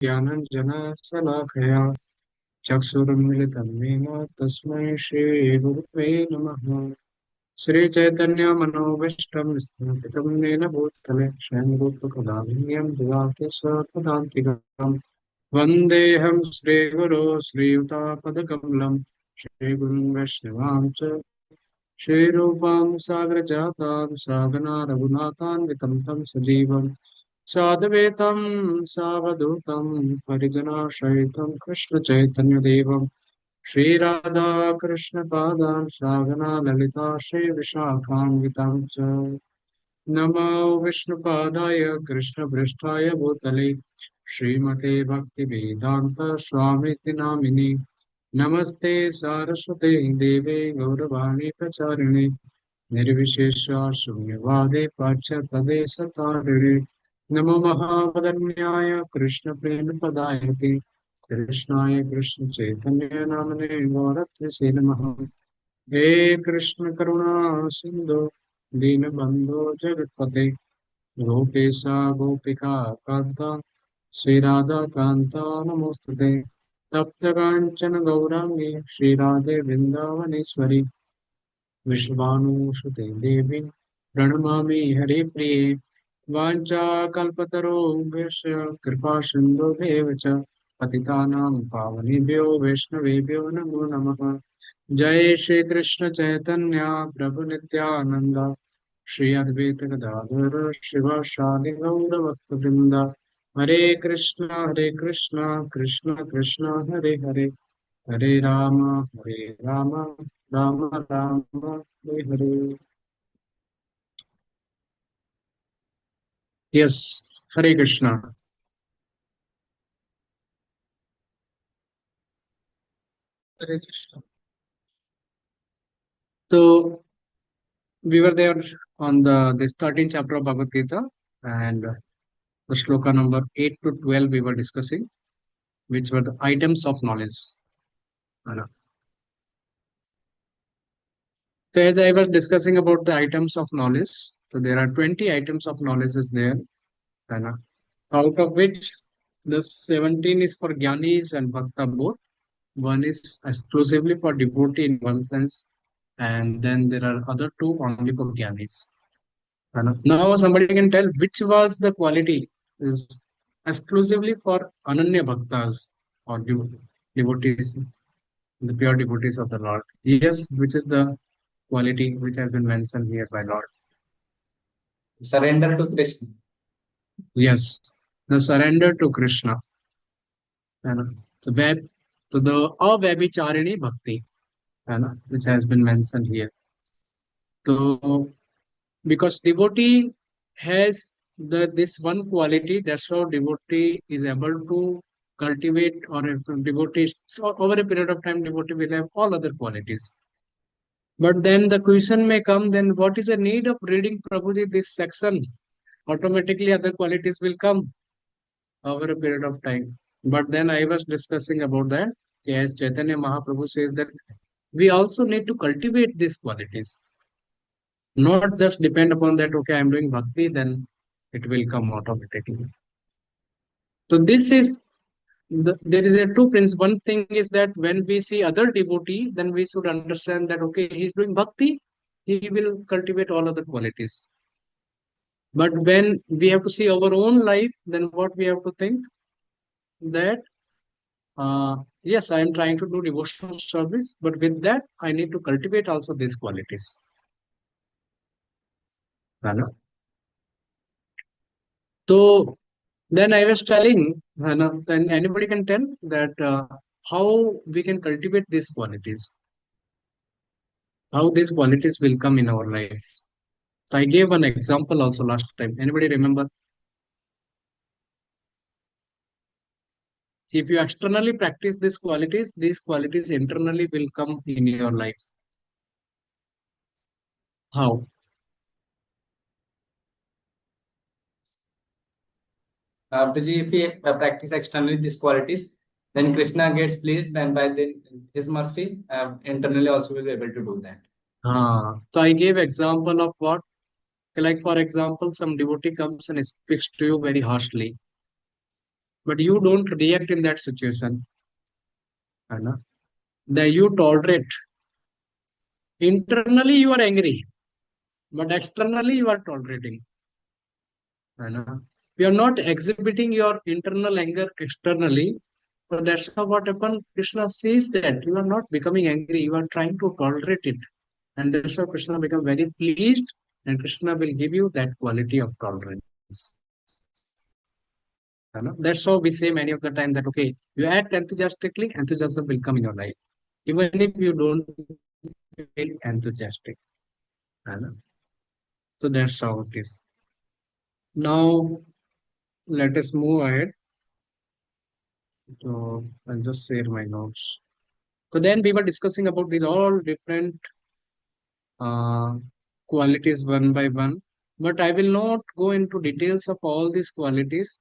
ज्ञानञ्जनशलाकया चक्षुरुन्मिलितं येन तस्मै श्रीगुरुवे नमः। श्रीचैतन्यमनोभीष्टं स्थापितं येन भूतले स्वयं रूपकदाभिन्यं ददाति स्वपदान्तिकम्। वन्देऽहं श्रीगुरो श्रीयुतापदकमलं श्रीगुरुं वैष्णवां च श्रीरूपां सागरजातां सागना रघुनाथान्वितं तं सजीवं साद्वैतं सावधूतं परिजनाश्रयितं कृष्णचैतन्यदेवं श्रीराधाकृष्णपादां सागना ललिता श्रीविशाखान्वितां च नमो विष्णुपादाय कृष्णपृष्ठाय भूतले श्रीमते भक्तिवेदान्त स्वामिति नामिने नमस्ते सारस्वते देवे गौरवाणी प्रचारिणे निर्विशेषा शून्यवादे पाश्चात्यदेशतारिणे नमो महावदन्याय कृष्णप्रेमपदायते कृष्णाय कृष्णचैतन्य नामने गौरत्वसे नमः। हे कृष्ण करुणा सिन्धु दीनबन्धो जगत्पते गोपेशा गोपिका कान्ता श्रीराधाकान्ता नमोऽस्तुते तप्तकाञ्चन गौराङ्गी श्रीराधे वृन्दावनेश्वरी विश्वानुसुते देवी प्रणमामि हरिप्रिये वाञ्छाकल्पतरुभ्यश्च कृपासिन्धुभ्येव च पतितानां पावनेभ्यो वैष्णवेभ्यो नमो नमः। जय श्री कृष्ण चैतन्य प्रभु नित्यानंद श्री अद्वैत गदाधर शिवासादि गौरभक्तवृंद हरे कृष्ण कृष्ण कृष्ण हरे हरे हरे राम राम राम हरे हरे। यस, हरे कृष्णा। हरे कृष्णा। तो we were there on the this 13th chapter of Bhagavad Gita, and the shloka number 8 to 12 we were discussing, which were the items of knowledge. है ना? So as I was discussing about the items of knowledge, so there are 20 items of knowledge is there, है ना? Out of which the 17 is for jnanis and bhakta both. One is exclusively for devotee in one sense, and then there are other two only for jnanis. है ना? Now somebody can tell which was the quality is exclusively for ananya bhaktas or devotees, the pure devotees of the Lord. Yes, which is the quality which has been mentioned here by Lord. Surrender to Krishna. Yes, the surrender to Krishna. है ना? तो web to the avyabicharini bhakti, है ना? Which has been mentioned here. So because devotee has this one quality, that's how devotee is able to cultivate, or if devotee so over a period of time devotee will have all other qualities. But then the question may come, then what is the need of reading Prabhuji this section? Automatically other qualities will come over a period of time. But then I was discussing about that. As Chaitanya Mahaprabhu says that we also need to cultivate these qualities, not just depend upon that, okay, I'm doing bhakti, then it will come automatically. So this is there is a two principles. One thing is that when we see other devotee, then we should understand that okay, he's doing bhakti, he will cultivate all other qualities. But when we have to see our own life, then what we have to think that yes, I am trying to do devotional service, but with that, I need to cultivate also these qualities. Hello? So then I was telling, then anybody can tell that how we can cultivate these qualities, how these qualities will come in our life. So I gave an example also last time. Anybody remember? If you externally practice these qualities internally will come in your life. How? Prabhuji, if we practice externally these qualities, then Krishna gets pleased, and by then His mercy, internally also will be able to do that. So I gave example of what? Like for example, some devotee comes and speaks to you very harshly. but you don't react in that situation. है ना? That you tolerate. Internally you are angry, but externally you are tolerating. है ना? You are not exhibiting your internal anger externally. So that's how what happened. Krishna says that you are not becoming angry, you are trying to tolerate it. And that's how Krishna become very pleased, and Krishna will give you that quality of tolerance. You know? That's how we say many of the time that okay, you act enthusiastically, enthusiasm will come in your life. Even if you don't feel enthusiastic. You know? So that's how it is. Now let us move ahead. So I'll just share my notes. So then we were discussing about these all different uh, qualities one by one, but I will not go into details of all these qualities.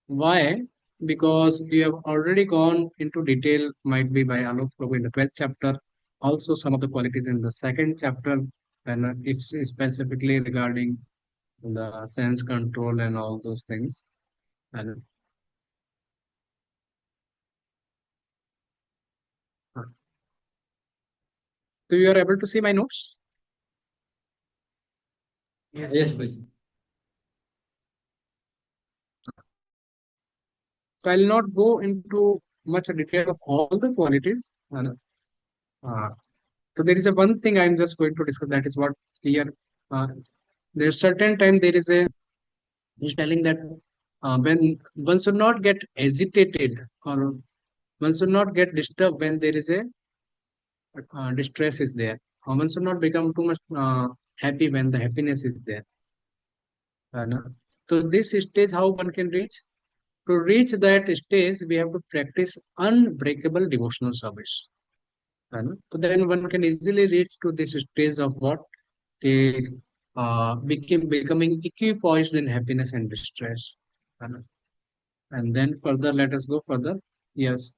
Why? Because we have already gone into detail, might be by Alok Prabhu in the 12th chapter, also some of the qualities in the second chapter, and if specifically regarding the sense control and all those things. And so you are able to see my notes. Yes, Prabhuji. So I'll not go into much detail of all the qualities. Uh, so there is a one thing I'm just going to discuss, that is what here. Uh, there's certain time there is a he's telling that when one should not get agitated, or one should not get disturbed when there is a distress is there. One should not become too much happy when the happiness is there. No? So this stage how one can reach. To reach that stage, we have to practice unbreakable devotional service. So then one can easily reach to this stage of what? The, becoming equipoised in happiness and distress. And then further, let us go further. Yes.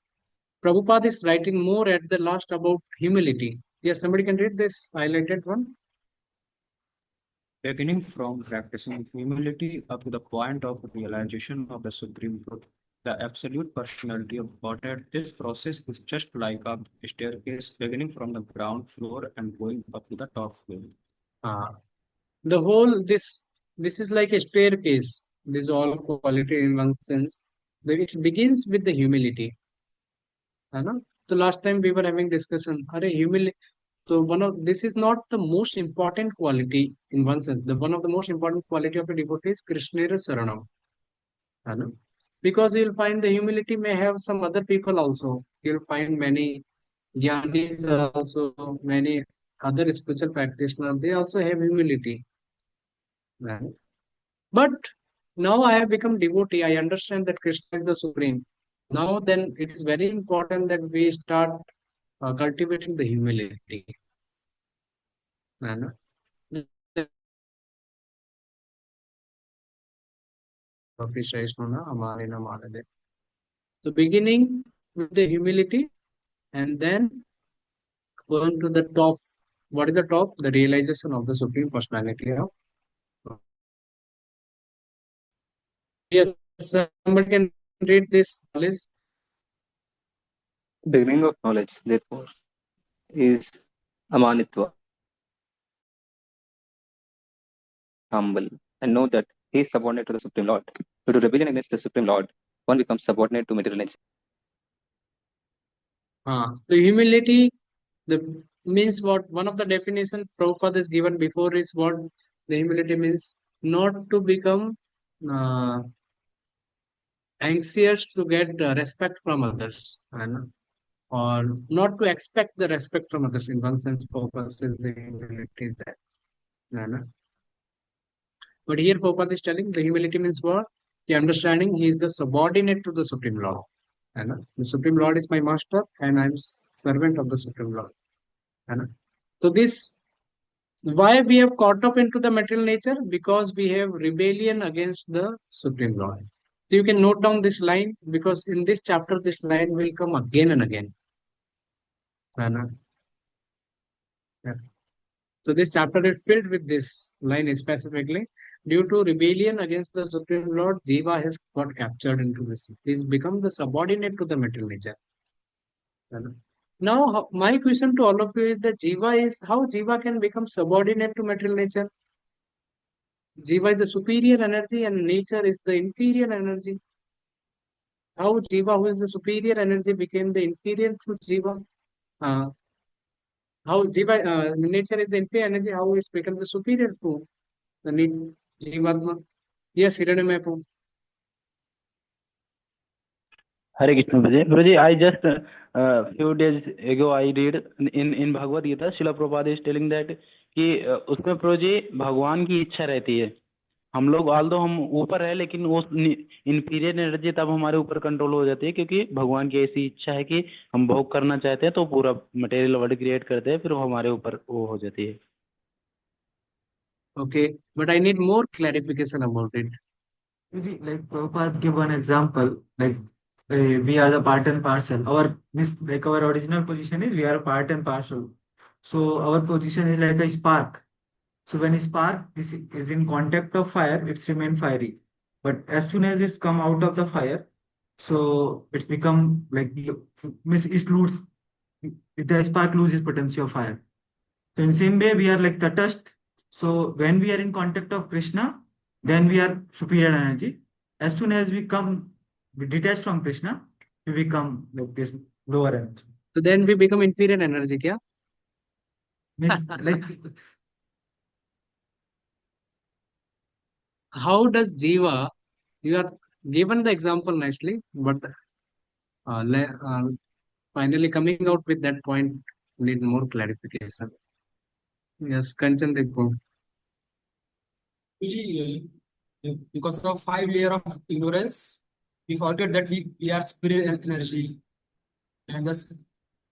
Prabhupada is writing more at the last about humility. Yes, somebody can read this highlighted one. Beginning from practicing humility up to the point of realization of the Supreme Truth, the absolute personality of Godhead. This process is just like a staircase beginning from the ground floor and going up to the top floor. Uh, the whole this is like a staircase. This all quality in one sense. It begins with the humility. So last time we were having discussion. Humility. So one of this is not the most important quality in one sense. The one of the most important quality of a devotee is Krishnera Saranam. है ना? Because you'll find the humility may have some other people also. You'll find many Gyanis also, many other spiritual practitioners, they also have humility. Right? But now I have become devotee. I understand that Krishna is the supreme. Now then it is very important that we start cultivating the humility. Right? So beginning with the humility and then going to the top. What is the top? The realization of the supreme personality of. Yes, somebody can read this knowledge. Beginning of knowledge, therefore, is amanitva, humble, and know that he is subordinate to the Supreme Lord. Due to rebellion against the Supreme Lord, one becomes subordinate to material nature. The humility, the means what one of the definition Prabhupada is given before is what the humility means, not to become uh, anxious to get respect from others, or not to expect the respect from others. In one sense, Prabhupada says the humility is that. And, but here Prabhupada is telling the humility means what? The understanding he is the subordinate to the Supreme Lord. And the Supreme Lord is my master and I'm servant of the Supreme Lord. And so this why we have caught up into the material nature? Because we have rebellion against the Supreme Lord. So you can note down this line because in this chapter this line will come again and again. And, yeah. So this chapter is filled with this line specifically. Due to rebellion against the Supreme Lord, Jiva has got captured into this. He's become the subordinate to the material nature. Now, my question to all of you is that Jiva is how Jiva can become subordinate to material nature. Jiva is the superior energy and nature is the inferior energy. How Jiva, who is the superior energy, became the inferior to Jiva? Uh, how Jiva, nature is the inferior energy, how it's become the superior to the Jivatma? Yes, Hiranyamapu. Hare Krishna Prabhuji. Prabhuji, I just few days ago I read in Bhagavad Gita, Srila Prabhupada is telling that कि उसमें प्रभुजी भगवान की इच्छा रहती है. हम लोग all दो हम ऊपर है लेकिन वो इंफीरियर एनर्जी तब हमारे ऊपर कंट्रोल हो जाती है क्योंकि भगवान की ऐसी इच्छा है कि हम भोग करना चाहते हैं तो पूरा मटेरियल वर्ल्ड क्रिएट करते हैं फिर वो हमारे ऊपर वो हो जाती है. Okay, but I need more clarification about it. Like Prabhupada give one example, like we are the part and parcel. Our means like our original position is we are part and parcel. So our position is like a spark. So when a spark is in contact of fire, it's remain fiery. But as soon as it's come out of the fire, so it's become like means it lose the spark loses potency of fire. So in same way, we are like Tatast. So when we are in contact of Krishna, then we are superior energy. As soon as we detach from Krishna, we become like this lower energy. So then we become inferior energy, kya? Means like How does Jiva, you are given the example nicely, but uh, le- uh, finally coming out with that point need more clarification. Yes, Kanchan Deepu. Really, because of 5 layer of ignorance, we forget that we are superior energy, and thus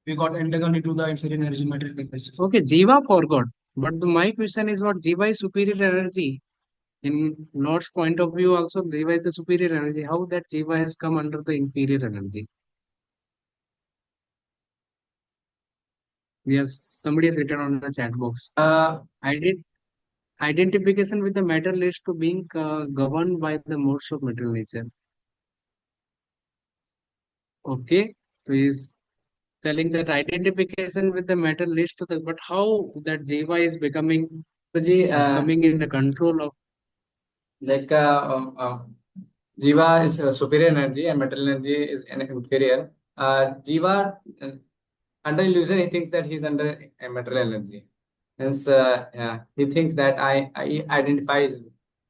we got entangled into the inferior energy, material energy. Okay, Jiva forgot, but my question is what Jiva is superior energy. In Lord's point of view, also Jiva is the superior energy. How that Jiva has come under the inferior energy? Yes, somebody has written on the chat box. I did identification with the matter leads to being governed by the modes of material nature. Okay, so he's telling that identification with the matter leads to the, but how that Jiva is becoming Ji, coming in the control of. like Jiva is superior energy and material energy is inferior. Jiva, under illusion, he thinks that he's under a material energy. Hence, he thinks that I identifies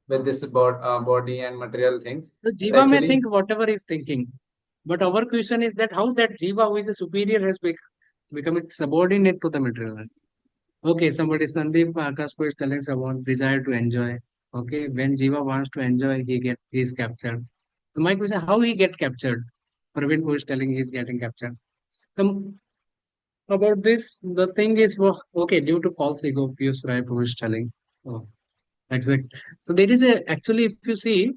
with this body and material things. So But Jiva may actually, think whatever he's thinking, but our question is that how that Jiva, who is a superior, has become subordinate to the material. Okay, somebody Sandeep Akaspo is telling someone desire to enjoy. Okay, when Jiva wants to enjoy, he is captured. So my question, how he get captured? Praveen who is telling he is getting captured. Come about this, the thing is okay, due to false ego, Piyush Rai who is telling. Oh, exact. So there is a actually if you see,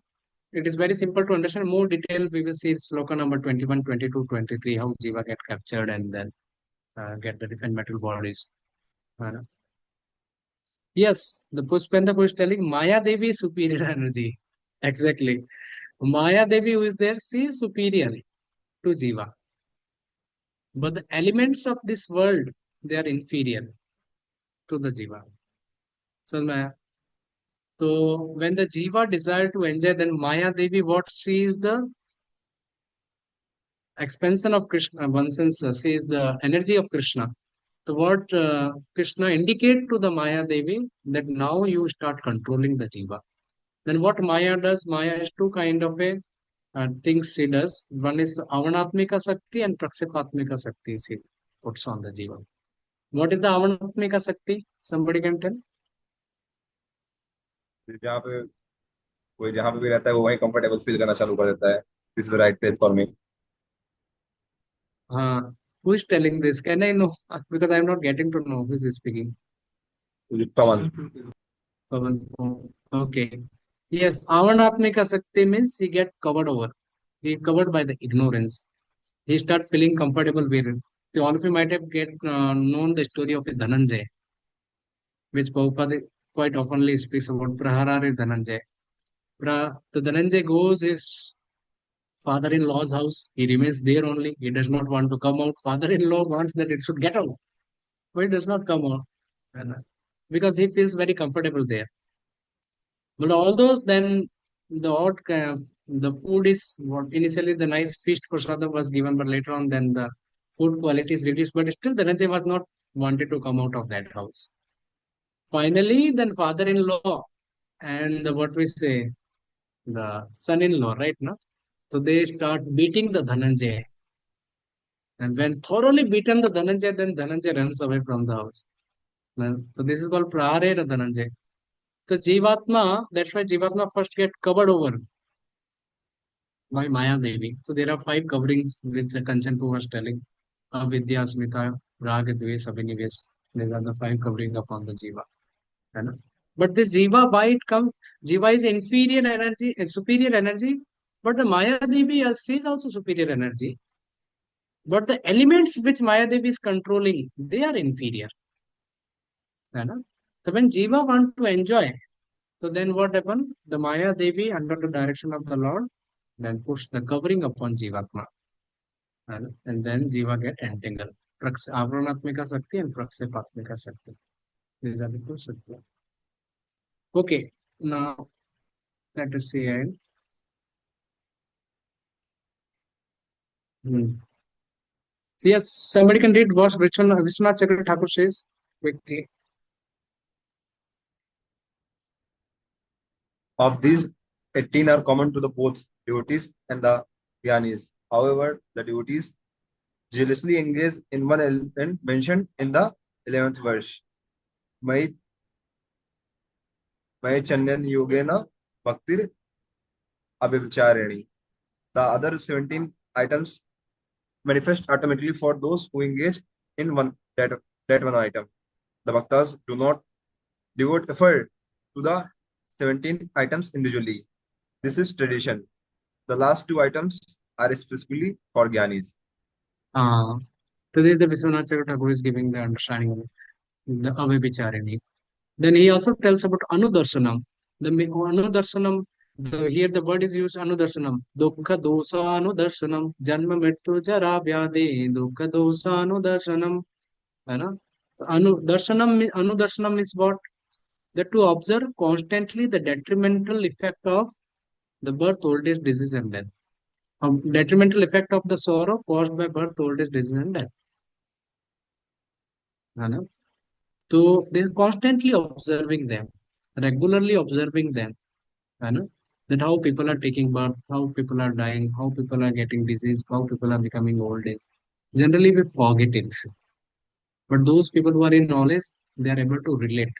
it is very simple to understand. More detail we will see sloka number 21, 22, 23, how Jiva get captured and then get the different metal bodies. Uh, Yes, the Pushpenda is telling Maya Devi is superior energy. Exactly. Maya Devi who is there, she is superior to Jiva. But the elements of this world, they are inferior to the Jiva. So, so when the Jiva desire to enjoy, then Maya Devi, what she is the expansion of Krishna, one sense, she is the energy of Krishna. So what Krishna indicate to the Maya Devi that now you start controlling the Jiva. Then what Maya does, Maya is two kind of a things she does. One is Avanatmika Sakti and Prakshipatmika Sakti she puts on the Jiva. What is the Avanatmika Sakti? Somebody can tell? जहाँ पे कोई जहाँ पे भी रहता है वो वहीं कंफर्टेबल फील करना चालू कर देता है. This is the right place for me. Who is telling this? Can I know? Because I'm not getting to know who is speaking. Pawan. Pavan. Oh, okay. Yes, Avanatmika Sakti means he get covered over. He covered by the ignorance. He start feeling comfortable with it. So all of you might have known the story of Dhananjay, which Prabhupada quite oftenly speaks about Praharare Dhananjay. The Dhananjay goes his father-in-law's house. He remains there only. He does not want to come out. Father-in-law wants that it should get out, but it does not come out, and, because he feels very comfortable there. But although then the odd kind of the food is what initially the nice feast prasadam was given, but later on then the food quality is reduced. But still, Dhananjay was not wanted to come out of that house. Finally, then father-in-law and the, what we say, the son-in-law, right now. So they start beating the Dhananjay. And when thoroughly beaten the Dhananjay, then Dhananjay runs away from the house. So this is called Praharera Dhananjay. So Jivatma, that's why Jivatma first get covered over by Maya Devi. So there are five coverings which the Kanchanpu was telling. Avidya, Smita, Raga, Dvesh, Abhinivesh. These are the five covering upon the Jiva. है ना? But this Jiva, why it comes? Jiva is inferior energy, superior energy. But the Maya Devi, she is also superior energy. But the elements which Maya Devi is controlling, they are inferior. है ना? So when Jiva want to enjoy, so then what happened? The Maya Devi, under the direction of the Lord, then puts the covering upon Jivatma. And then Jiva get entangled. Avranatmika Sakti and Praksepatmika Sakti. These are the two Sakti. Okay, now let us see. Hmm. So yes, somebody can read what Vishwanath Chakra Thakur says quickly. Of these, 18 are common to the both devotees and the Gyanis. However, the devotees jealously engage in one element mentioned in the 11th verse. Mai Chandan Yogena Bhaktir Abhivichareni. The other 17 items manifest automatically for those who engage in that one item. The bhaktas do not devote effort to the 17 items individually. This is tradition. The last two items are specifically for Gyanis. So this is the Vishwanath Chakra Thakur is giving the understanding of the Avibicharani. Then he also tells about Anudarsanam. The Anudarsanam, here the word is used Anudarsanam. Dukkha dosa Anudarsanam. Janma mrityu jara vyade. Dukkha dosa Anudarsanam. है ना? So Anudarsanam is what? That to observe constantly the detrimental effect of the birth, old age, disease, and death. Detrimental effect of the sorrow caused by birth, old age, disease, and death. है ना? So they're constantly observing them, regularly observing them. है ना? That how people are taking birth, how people are dying, how people are getting disease, how people are becoming old age. Generally, we forget it. But those people who are in knowledge, they are able to relate.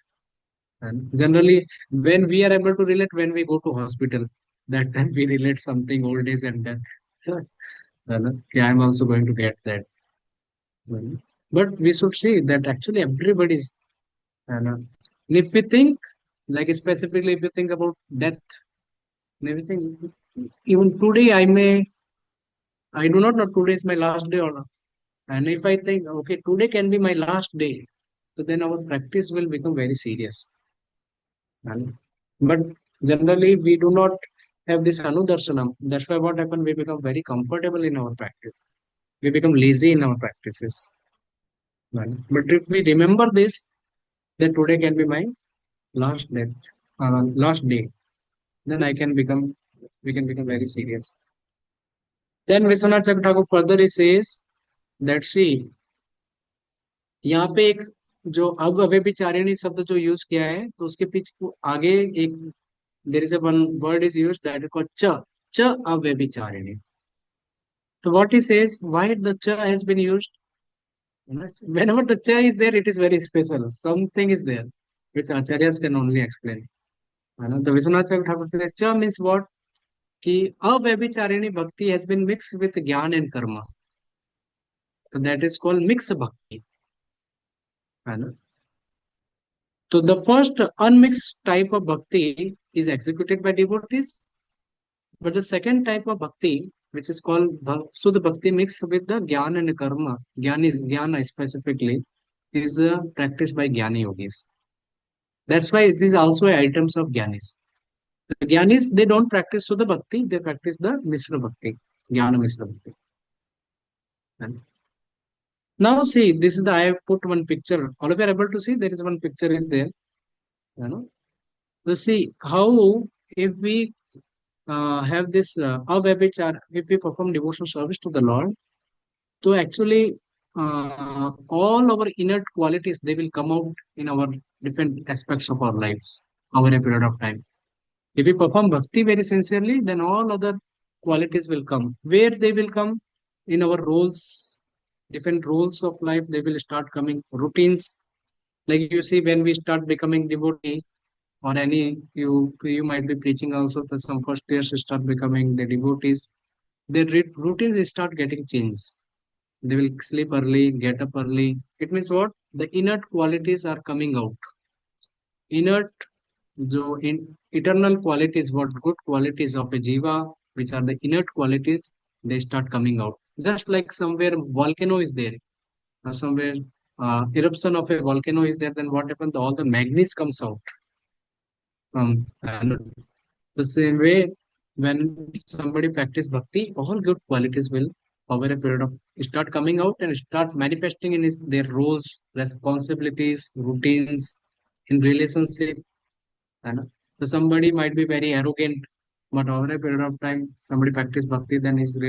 And generally, when we are able to relate, when we go to hospital, that time we relate something old age and death. है ना? Yeah, I'm also going to get that. But we should see that actually everybody's. And if we think, like specifically, if you think about death and everything, even today I do not know today is my last day or not. And if I think, okay, today can be my last day, so then our practice will become very serious. And, but generally, we do not have this anudarshanam. That's why what happened, we become very comfortable in our practice. We become lazy in our practices. Right? But if we remember this, that today can be my last death, last day, then we can become very serious. Then Vishwanath Chakravarti further he says that see, यहाँ पे एक जो अब अव्यभिचारिणी शब्द जो use किया है तो उसके पीछे आगे एक there is a one word is used that is called च अव्यभिचारिणी. So what he says, why the cha has been used? Whenever the cha is there, it is very special. Something is there, which acharyas can only explain. The Vishwanath Thakur says cha means what? कि अव्यभिचारिणी bhakti has been mixed with jnana and karma. So that is called mixed bhakti. है ना? So the first unmixed type of bhakti is executed by devotees, but the second type of bhakti, which is called Sudha Bhakti mixed with the Jnana and Karma, Jnana specifically, is practiced by Jnana yogis. That's why it is also items of Gyanis. The Gyanis, they don't practice Sudha Bhakti, they practice the Mishra Bhakti, Jnana Mishra Bhakti. And now see, this is the, I have put one picture. All of you are able to see, there is one picture is there. You know, to see how if we have this avabhichar, if we perform devotional service to the Lord, so actually all our inert qualities they will come out in our different aspects of our lives over a period of time. If we perform bhakti very sincerely, then all other qualities will come. Where they will come? In our roles, different roles of life, they will start coming. Routines, like you see, when we start becoming devotee, or any you might be preaching also that some first years start becoming the devotees. Their routines start getting changed. They will sleep early, get up early. It means what? The inert qualities are coming out. Inert so in eternal qualities, what good qualities of a jiva, which are the inert qualities, they start coming out. Just like somewhere volcano is there, or somewhere eruption of a volcano is there, then what happens? All the manganese comes out from the same way. When somebody practice bhakti, all good qualities will over a period of start coming out and start manifesting in their roles, responsibilities, routines, in relationship. And so somebody might be very arrogant, but over a period of time, somebody practice bhakti, then his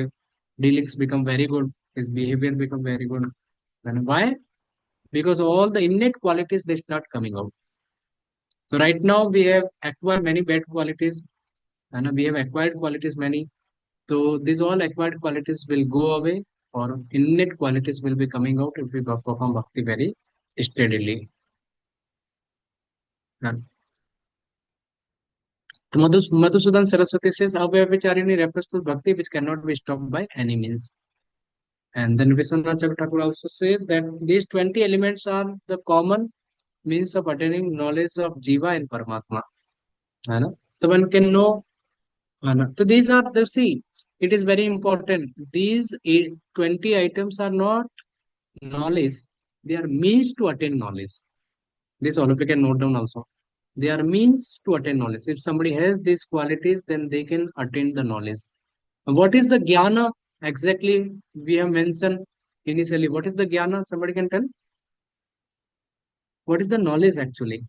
dealings become very good, his behavior become very good. And why? Because all the innate qualities they start coming out. So right now we have acquired many bad qualities, and we have acquired qualities many. So these all acquired qualities will go away, or innate qualities will be coming out if we perform bhakti very steadily. And so Madhusudan Saraswati says, Avyavacharini refers to bhakti which cannot be stopped by any means. And then Vishwanath Thakur also says that these 20 elements are the common means of attaining knowledge of Jiva and Paramatma. है ना? So one can know. है ना? So these are the see. It is very important. These 20 items are not knowledge. They are means to attain knowledge. This all of you can note down also. They are means to attain knowledge. If somebody has these qualities, then they can attain the knowledge. What is the jnana exactly? We have mentioned initially. What is the jnana? Somebody can tell? What is the knowledge actually?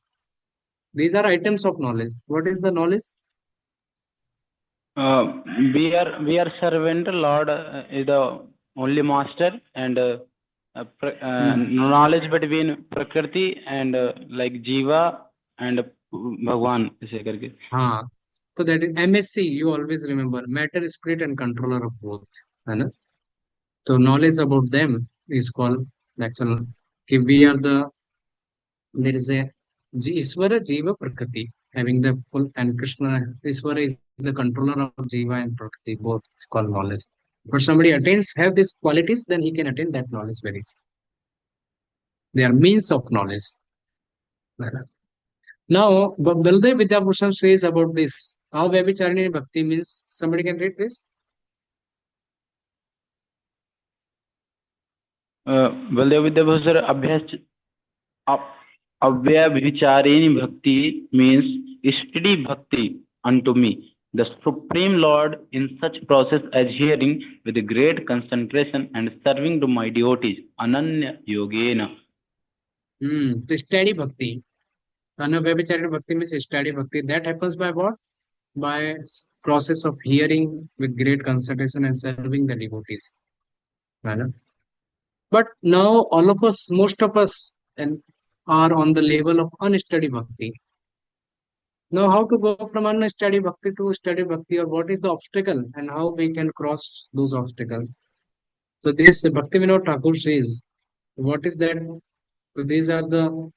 These are items of knowledge. What is the knowledge? Uh, we are servant. Lord is the only master, and knowledge between Prakriti and like Jiva and Bhagwan ऐसे करके. हाँ. So that is MSC. You always remember matter, spirit, and controller of both. है ना? So knowledge about them is called actual. If we are the there is a Iswara Jiva Prakriti having the full and Krishna Iswara is the controller of Jiva and Prakriti, both is called knowledge. But somebody attains have these qualities, then he can attain that knowledge very easily. They are means of knowledge. Now, Baldev Vidyabhushan says about this. How Vyabhicharini Bhakti means. Somebody can read this? Baldev Vidyabhushan अभ्यास Avyabhicharini bhakti means steady bhakti unto me, the Supreme Lord, in such process adhering with great concentration and serving to my devotees, Ananya Yogena. The steady bhakti. Vyabhicharini Bhakti means steady bhakti. That happens by what? By process of hearing with great concentration and serving the devotees. Right? But now all of us, most of us, and are on the level of unsteady bhakti. Now, how to go from unsteady bhakti to steady bhakti, or what is the obstacle, and how we can cross those obstacles? So this Bhakti Vinod Thakur says, what is that? So these are the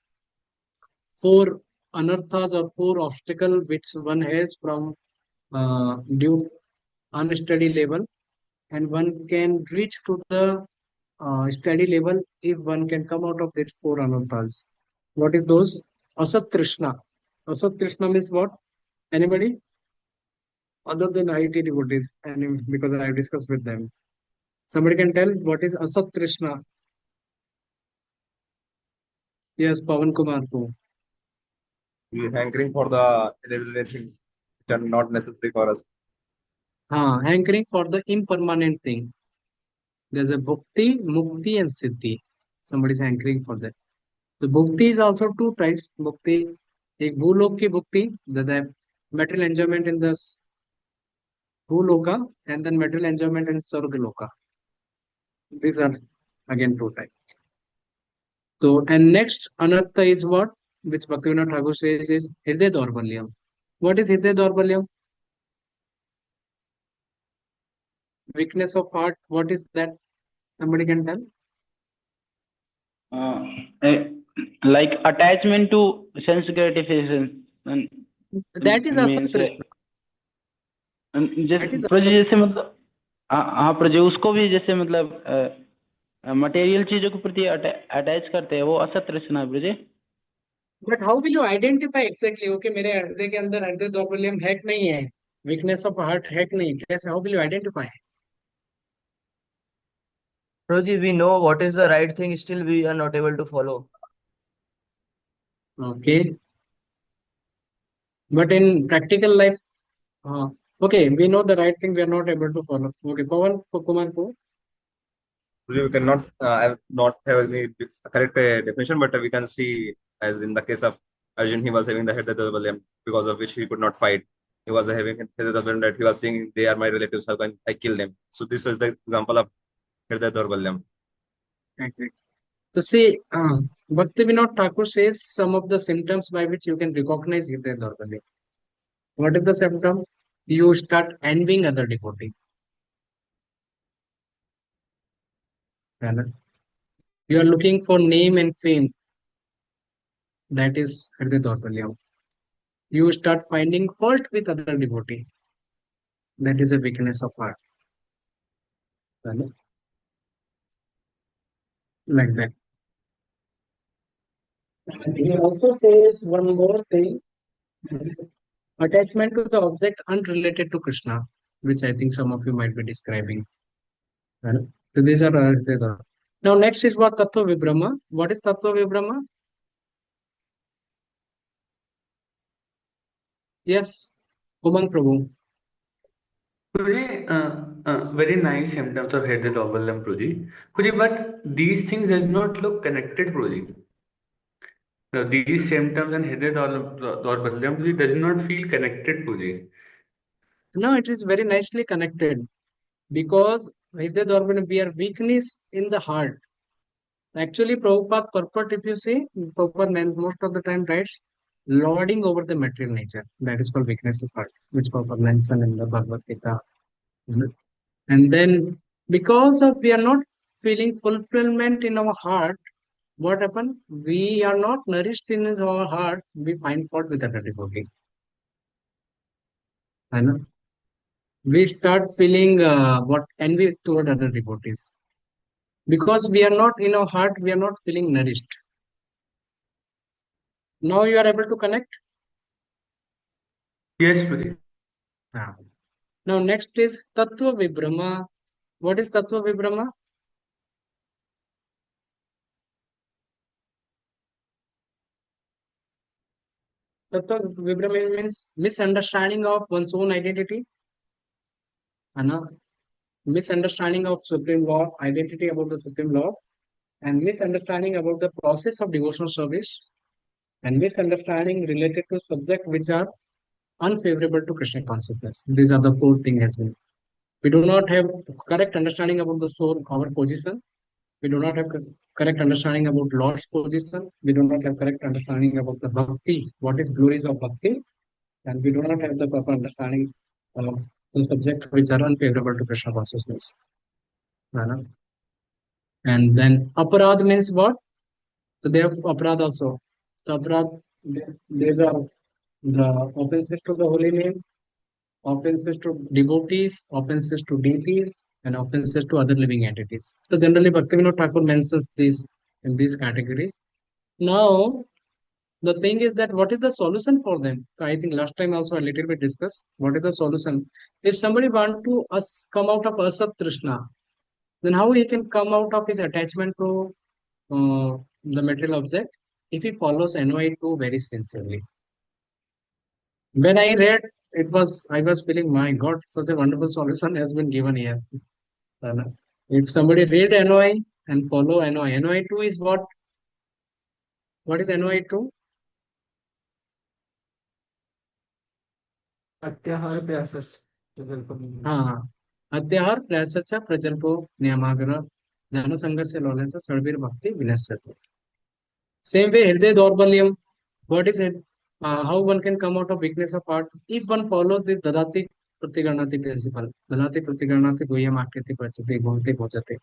four anarthas or four obstacles which one has from due unsteady level, and one can reach to the steady level if one can come out of these four anarthas. What is those? Asat Trishna. Asat Trishna means what? Anybody? Other than IT devotees, and because I have discussed with them. Somebody can tell what is Asat Trishna? Yes, Pavan Kumar too. We are hankering for the imaginary things which are not necessary for us. Hankering for the impermanent thing. There's a bhukti, mukti, and siddhi. Somebody's hankering for that. The bhukti is also two types. Bhukti, एक भूलोक की bhukti, the material enjoyment in the bhuloka, and then material enjoyment in sargaloka. These are again two types. So, and next anartha is what? Which Bhaktivinoda Thakur says is Hriday Daurbalyam. What is Hriday Daurbalyam? Weakness of heart. What is that? Somebody can tell? uh, eh, like attachment to sense gratification and That is means asatrishna. That is Prabhu ji asat. जैसे मतलब हाँ प्रभु जी उसको भी जैसे मतलब material चीजों के प्रति अटैच करते हैं वो असत रचना है प्रभु जी. But how will you identify exactly? Okay, मेरे हृदय के अंदर हृदय दौर्बल्यम है कि नहीं है? Weakness of heart है कि नहीं? कैसे? How will you identify? Prabhuji, we know what is the right thing, still we are not able to follow. Okay, but in practical life, okay, we know the right thing, we are not able to follow. Okay, Pawan, Kumar, go. We cannot not have any correct definition, but we can see, as in the case of Arjun, he was having the Hriday Daurbalyam, because of which he could not fight. He was having Hriday Daurbalyam that he was saying, they are my relatives, how can I kill them? So this was the example of Hriday Daurbalyam. Exactly. So see, Bhaktivinoda Thakur says some of the symptoms by which you can recognize Hriday Daurbalya. What is the symptom? You start envying other devotee. You are looking for name and fame. That is Hriday Daurbalya. You start finding fault with other devotee. That is a weakness of heart. Like that. And he also says one more thing. Attachment to the object unrelated to Krishna, which I think some of you might be describing. Right? So these are the. Now next is what Tattva Vibrahma. What is Tattva Vibrahma? Yes, Umang Prabhu. Prabhuji, very nice symptoms of headache Doberlum, Prabhuji. Prabhuji, but these things does not look connected, Prabhuji. Now, these symptoms and headache Doberlum, Prabhuji, does not feel connected, Prabhuji. No, it is very nicely connected because Hriday Dharma, we are weakness in the heart. Actually, Prabhupada purport, if you see, Prabhupada most of the time writes lording over the material nature. That is called weakness of heart, which Prabhupada mentioned in the Bhagavad Gita. And then, because of we are not feeling fulfillment in our heart, what happened? We are not nourished in our heart. We find fault with other devotee. And we start feeling what envy toward other devotees because we are not in our heart. We are not feeling nourished. Now you are able to connect. Yes, Prabhuji. Now next is Tattva Vibrahma. What is Tattva Vibrahma? Tattva Vibrahma means misunderstanding of one's own identity. Misunderstanding of Supreme Law, identity about the Supreme Law, and misunderstanding about the process of devotional service, and misunderstanding related to subject which are unfavorable to Krishna consciousness. These are the four things has been. We do not have correct understanding about the soul, our position. We do not have correct understanding about Lord's position. We do not have correct understanding about the bhakti, what is glories of bhakti, and we do not have the proper understanding of the subject which are unfavorable to Krishna consciousness. And then aparad means what? So they have aparad also. The aparad, these are the offenses to the holy name, offenses to devotees, offenses to deities, and offenses to other living entities. So generally, Bhaktivinoda Thakur mentions these in these categories. Now, the thing is that what is the solution for them? So I think last time also a little bit discussed. What is the solution? If somebody want to come out of asat trishna, then how he can come out of his attachment to the material object if he follows NOI2 very sincerely. When I read, I was feeling, my God, such a wonderful solution has been given here. If somebody read NOI and follow NOI, NOI 2 is what? What is NOI 2? अत्याहार प्यासस् प्रकल्पनीय हाँ, अत्याहार प्रयासच्च प्रजल्पो नियमाग्रह जनसंघस्य लोलेन सर्वैर भक्ति विनश्यते. Same way, Hriday Daurbalyam. What is it? How one can come out of weakness of heart if one follows the Dadati Pratigarnati principle. Dadati Pratigarnati Goyam Akriti Pachati Bhakti Bhojate.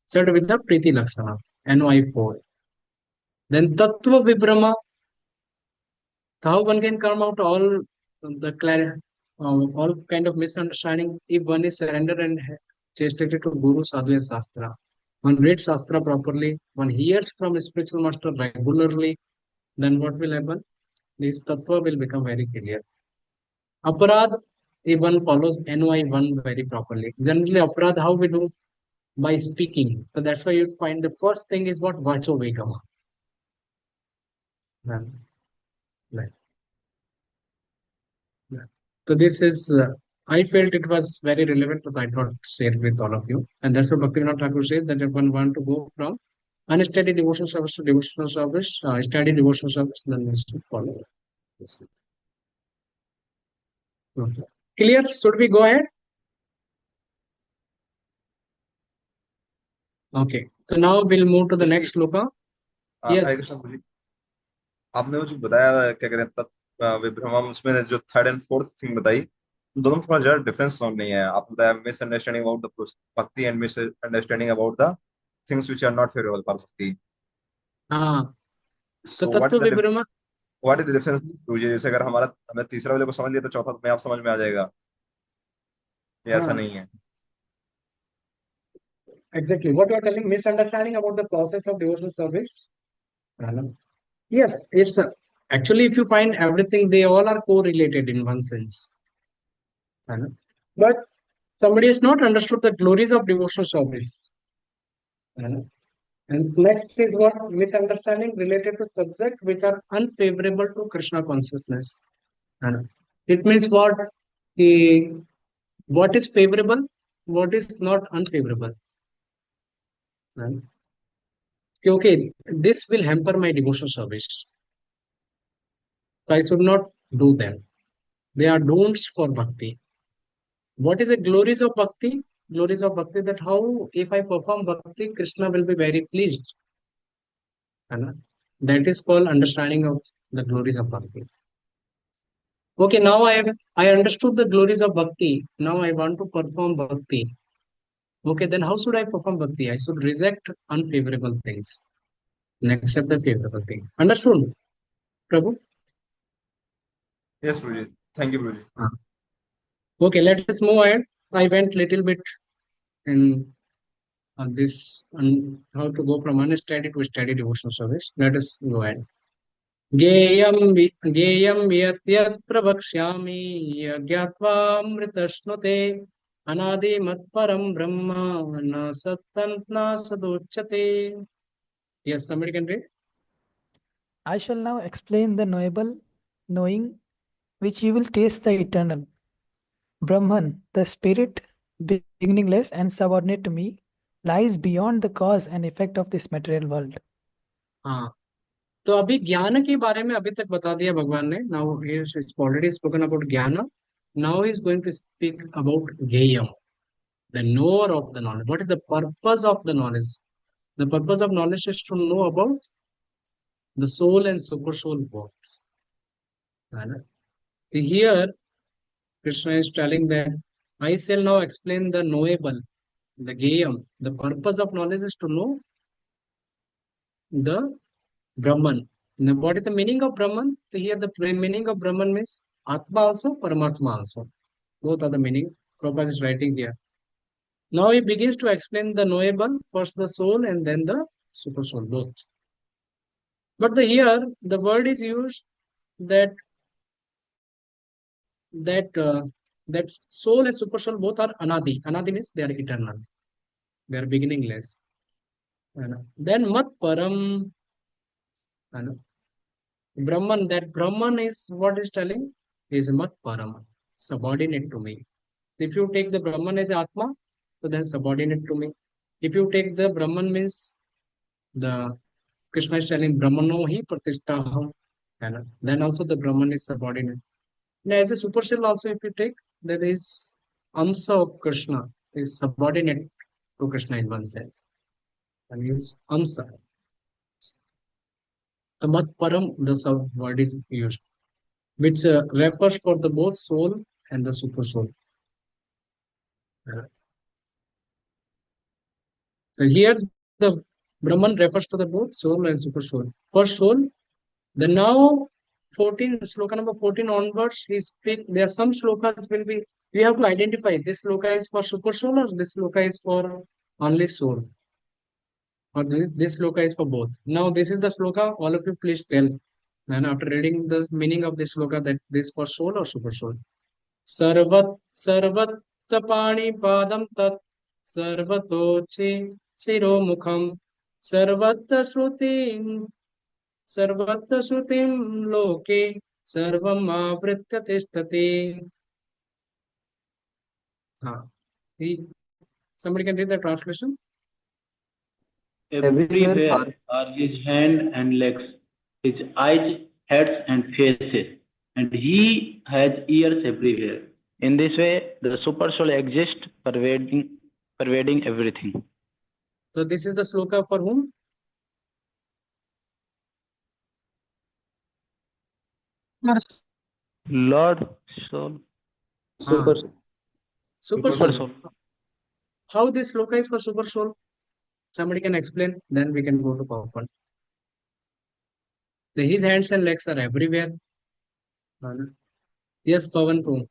Said with the Priti Lakshana. NY4. Then Tattva Vibrama. How one can come out all kind of misunderstanding if one is surrendered and chastated to Guru Sadhu and Shastra. One reads Shastra properly, one hears from a spiritual master regularly, then what will happen? This tattva will become very clear. Aparad, if one follows NY1 very properly. Generally, aparad, how we do? By speaking. So that's why you find the first thing is what? Vacho Vegama. Right. Yeah. So this is, I felt it was very relevant, but I thought share with all of you. And that's what Bhaktivinoda Thakur says that if one want to go from unsteady devotional service to devotional service, steady devotional service, then we should follow this. Okay. Clear? Should we go ahead? Okay. So now we'll move to the next sloka. Hare Yes. Krishna ji, आपने वो जो बताया क्या कहते हैं विभ्रमम, उसमें जो third and fourth thing बताई, दोनों में थोड़ा जरा डिफरेंस समझ नहीं है. आपने बताया misunderstanding about the bhakti and misunderstanding about the things which are not favourable for bhakti. हाँ. तो so tattva vibhrama. What is the difference? जैसे अगर हमें तीसरा वाले को समझ लिया तो चौथा में आप समझ में आ जाएगा, ये ऐसा नहीं है. Exactly. What you are telling, misunderstanding about the process of devotional service. Yes, it's actually, if you find everything, they all are correlated in one sense. But somebody has not understood the glories of devotional service. And next is what? Misunderstanding related to subjects which are unfavorable to Krishna consciousness. It means what? What is favorable? What is not unfavorable? Okay, this will hamper my devotional service. So I should not do them. They are don'ts for bhakti. What is the glories of bhakti? Glories of bhakti, that how if I perform bhakti, Krishna will be very pleased. That is called understanding of the glories of bhakti. Okay, now I understood the glories of bhakti. Now I want to perform bhakti. Okay, then how should I perform bhakti? I should reject unfavorable things and accept the favorable thing. Understood, Prabhu? Yes, Prabhuji. Thank you, Prabhuji. Okay, let us move ahead. I went little bit in this how to go from unsteady to steady devotional service. Let us go ahead. गेयं यत् प्रवक्ष्यामि यज्ञात्वामृतश्नुते अनादिमत्परं ब्रह्म न सत्तं न सदुच्यते. Yes, somebody can read. I shall now explain the knowable, knowing, which you will taste the eternal. Brahman, the spirit, beginningless and subordinate to me, lies beyond the cause and effect of this material world. हाँ, तो अभी ज्ञान के बारे में अभी तक बता दिया भगवान ने. Now he has already spoken about jnana. Now he is going to speak about geyam, the knower of the knowledge. What is the purpose of the knowledge? The purpose of knowledge is to know about the soul and super soul both. So here Krishna is telling that I shall now explain the knowable, the geyam. The purpose of knowledge is to know the Brahman. Now, what is the meaning of Brahman? So here the meaning of Brahman means Atma also, Paramatma also. Both are the meaning. Prabhupada is writing here. Now he begins to explain the knowable, first the soul and then the super soul, both. But here the word is used that that soul and super soul both are anadi. Anadi means they are eternal. They are beginningless. Then mat param. Brahman, that Brahman is what is telling? is mat param, subordinate to me. If you take the Brahman as Atma, so then subordinate to me. If you take the Brahman means the Krishna is telling Brahmano hi pratishtaham, then also the Brahman is subordinate. Now, as a super cell also, if you take, there is Amsa of Krishna, is subordinate to Krishna in one sense, and is Amsa. The Mat Param, the sub word is used, which refers for the both soul and the super soul. So here, the Brahman refers to the both soul and super soul. For soul, the now 14, sloka number 14 onwards, he speak. There are some slokas will be, we have to identify this sloka is for super soul or this sloka is for only soul, or this sloka is for both. Now, this is the sloka, all of you please tell. And after reading the meaning of this sloka, that this for soul or super soul. Sarvat Sarvattapani Padam Tat Sarvatoche Shiromukham Sarvatta Shrutim Sarvatta Shrutim Loke Sarvam Avritya Tishtati. Ah, somebody can read the translation. Everywhere Everywhere are his hand and legs, his eyes, heads, and faces, and he has ears everywhere. In this way, the super soul exists, pervading everything. So this is the sloka for whom? Lord soul, Ah, super super super soul. soul. soul. How this sloka is for super soul? Somebody can explain. Then we can go to PowerPoint. His hands and legs are everywhere. Yes, Pavan too.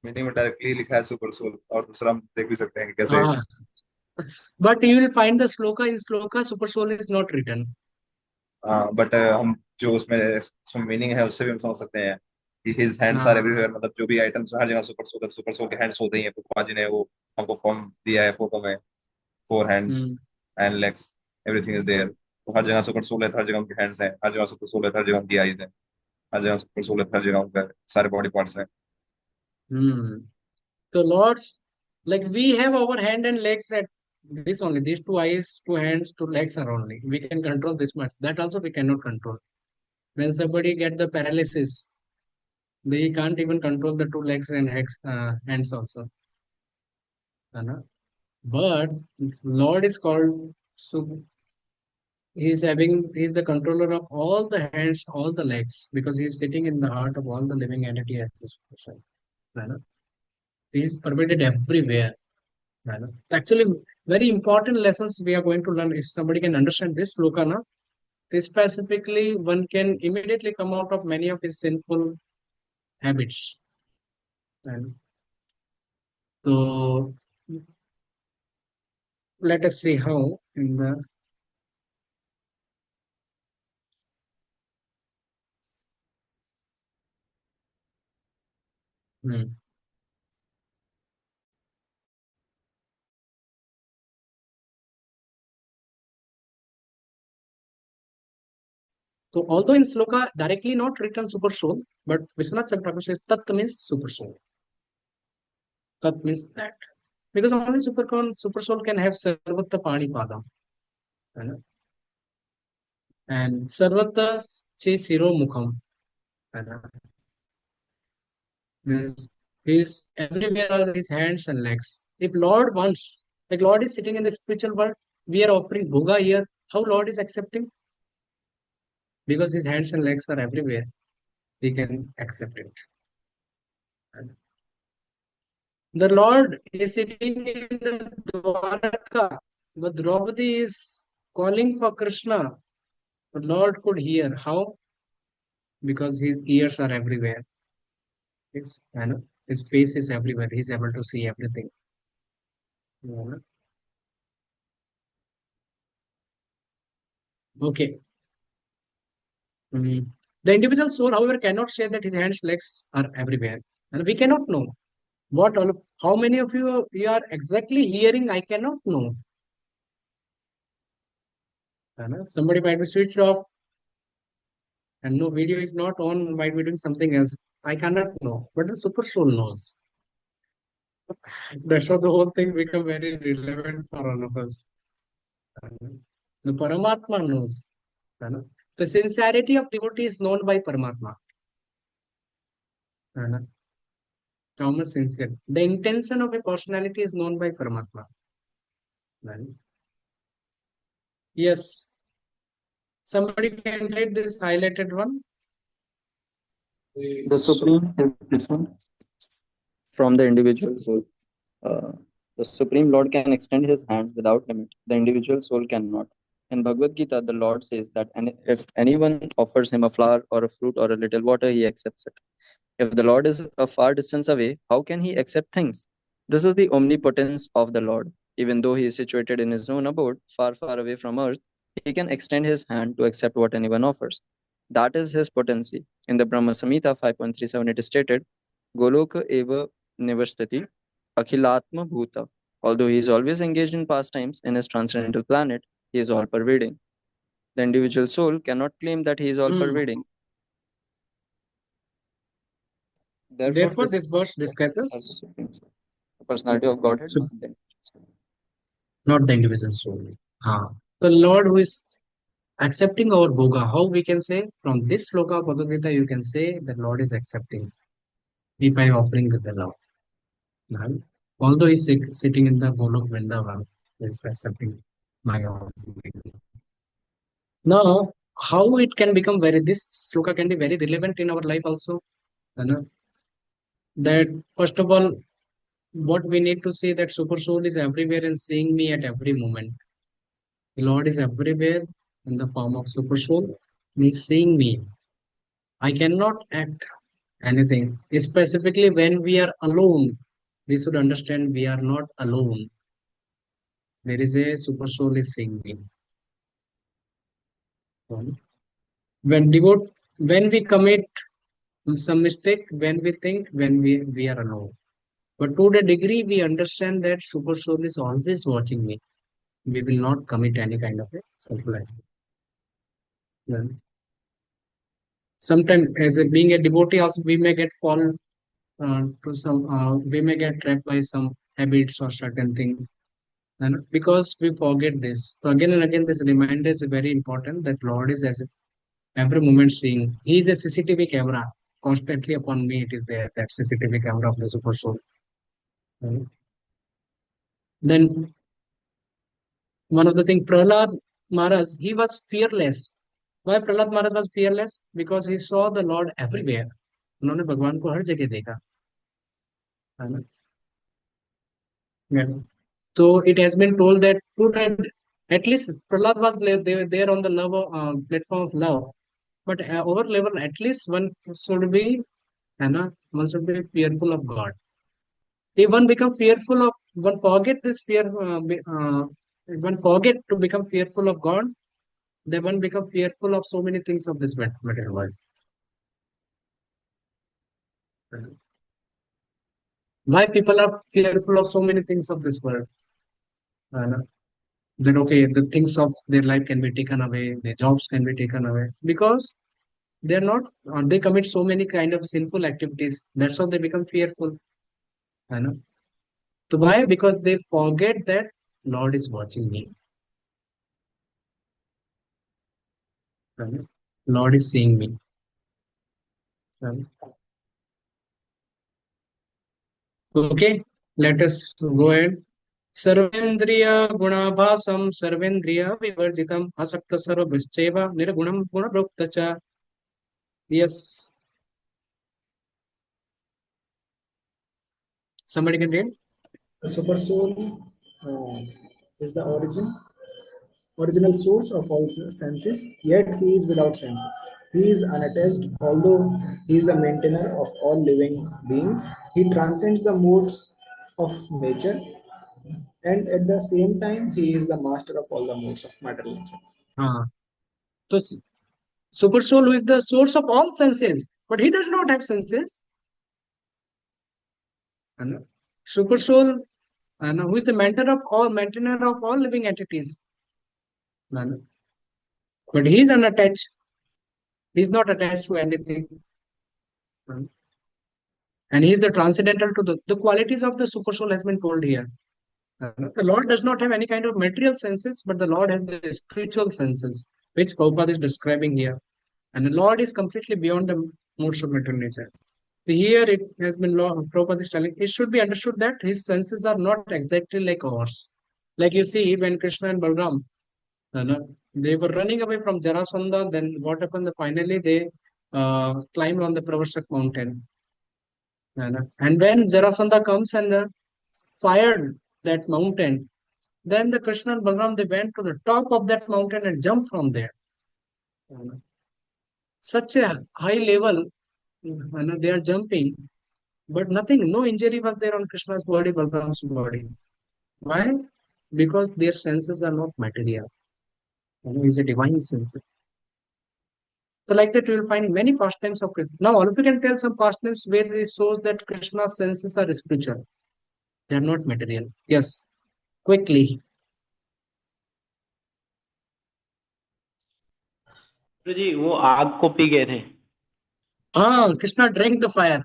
Meaning में directly लिखा है super soul, और दूसरा हम देख भी सकते हैं कि कैसे Ah, but you will find the sloka in sloka super soul is not written. But हम जो उसमें मीनिंग है उससे भी हम समझ सकते हैं कि his hands are Ah, everywhere, मतलब जो भी आइटम्स हर जगह सुपर सोल के हैंड्स होते ही हैं। प्रभुपाद जी ने वो हमको फॉर्म दिया है फोटो में, 4 hands hmm, and legs, everything is there. तो हर जगह सुपर सोल है तो हर जगह उनके हैंड्स हैं, हर जगह सुपर सोल है तो हर जगह उनकी आईज है, हर जगह सुपर सोल है तो हर जगह उनके सारे बॉडी पार्ट्स हैं। hmm. So Lord's, like we have our hand and legs at this only, these two eyes, two hands, two legs are only. We can control this much. That also we cannot control. When somebody get the paralysis, they can't even control the two legs and hands also. But Lord is called, so he's the controller of all the hands, all the legs, because he's sitting in the heart of all the living entity at this person. He's pervaded everywhere. Actually, very important lessons we are going to learn. If somebody can understand this lokana, this specifically one can immediately come out of many of his sinful habits. And so let us see how in the hmm. So although in sloka directly not written super soul, but Vishwanath Chakravarti says tat means super soul. Tat means that. Because only super soul can have sarvata pani padam. And sarvata che siro mukham. Means he's everywhere are his hands and legs. If Lord wants, like Lord is sitting in the spiritual world, we are offering bhoga here. How Lord is accepting? Because his hands and legs are everywhere. He can accept it. The Lord is sitting in the Dwarka. The Draupadi is calling for Krishna. But Lord could hear. How? Because his ears are everywhere. His face is everywhere. He's able to see everything. Okay. Mm. The individual soul, however, cannot say that his hands, legs are everywhere. And we cannot know how many of you are exactly hearing. I cannot know. Somebody might be switched off. and no video is not on, might be doing something else. I cannot know, but the super soul knows. That's how the whole thing become very relevant for all of us. The Paramatma knows. है ना? The sincerity of devotee is known by Paramatma. है ना? How much sincere. The intention of a personality is known by Paramatma. Right? Yes. Somebody can read this highlighted one. The Supreme is different from the individual soul. Uh, the Supreme Lord can extend his hand without limit. The individual soul cannot. In Bhagavad Gita, the Lord says that if anyone offers him a flower or a fruit or a little water, he accepts it. If the Lord is a far distance away, how can he accept things? This is the omnipotence of the Lord. Even though he is situated in his own abode, far, far away from earth, he can extend his hand to accept what anyone offers. That is his potency. In the Brahma Samhita 5.37, it is stated, Goloka eva nivastati akhilatma bhuta. Although he is always engaged in pastimes in his transcendental planet, he is all pervading. The individual soul cannot claim that he is all pervading. Therefore, this verse describes the personality of Godhead, not the individual soul. The Lord who is accepting our bhoga, how we can say from this sloka of Bhagavad Gita, you can say the Lord is accepting if I offering with the love. Right? Although he's sitting in the Golok Vrindavan, he's accepting my offering. Now, how it can become this sloka can be very relevant in our life also. You know, that first of all, what we need to say that super soul is everywhere and seeing me at every moment. The Lord is everywhere in the form of super soul. He is seeing me. I cannot act anything. Specifically, when we are alone, we should understand we are not alone. There is a super soul is seeing me. When we commit some mistake, when we think, when we are alone. But to the degree we understand that super soul is always watching me, we will not commit any kind of a self-life. Sometimes, as being a devotee, also we may get fall to some, we may get trapped by some habits or certain thing, and because we forget this. So again and again, this reminder is very important that Lord is as if every moment seeing. He is a CCTV camera constantly upon me. It is there, that CCTV camera of the super soul. Then one of the thing, Prahlad Maharaj, he was fearless. Why Prahlad Maharaj was fearless? Because he saw the Lord everywhere. उन्होंने भगवान को हर जगह देखा, है ना? Yeah. So it has been told that at least Prahlad was they were there on the love platform of love, but over level at least one should be, है ना? One should be fearful of God. If one become fearful of, one forget this fear, if one forget to become fearful of God, then one become fearful of so many things of this material world. Why people are fearful of so many things of this world? That okay, the things of their life can be taken away, their jobs can be taken away because they're not, they commit so many kind of sinful activities. That's how they become fearful. I know. So why? Because they forget that Lord is watching me. Lord is seeing me. Okay, let us go ahead. सर्वेन्द्रिय गुणाभासं सर्वेन्द्रिय विवर्जितम् असक्त सर्वभृश्चैव निर्गुणं गुणभोक्त च. Yes, somebody can read. The super soul is the original source of all senses, yet he is without senses. He is unattached, although he is the maintainer of all living beings. He transcends the modes of nature, and at the same time, he is the master of all the modes of matter nature. So, super soul who is the source of all senses, but he does not have senses. And super soul, and who is the maintainer of all living entities. And, but he is unattached. He's not attached to anything. And he is the transcendental to the qualities of the super soul has been told here. The Lord does not have any kind of material senses, but the Lord has the spiritual senses, which Prabhupada is describing here. And the Lord is completely beyond the modes of material nature. So here it has been Prabhupada is telling, it should be understood that his senses are not exactly like ours. Like you see, when Krishna and Balram, they were running away from Jarasandha, then what happened? Finally, they climbed on the Pravashak mountain. And when Jarasandha comes and fired that mountain, then the Krishna and Balram, they went to the top of that mountain and jumped from there. Such a high level, they are jumping, but nothing, no injury was there on Krishna's body, Balram's body. Why? Because their senses are not material. It's a divine sense. So like that, you will find many pastimes of Krishna. Now, all of you can tell some pastimes where it shows that Krishna's senses are spiritual. They are not material. Yes, quickly. जी वो आग को P गए थे. Ah, Krishna drank the fire.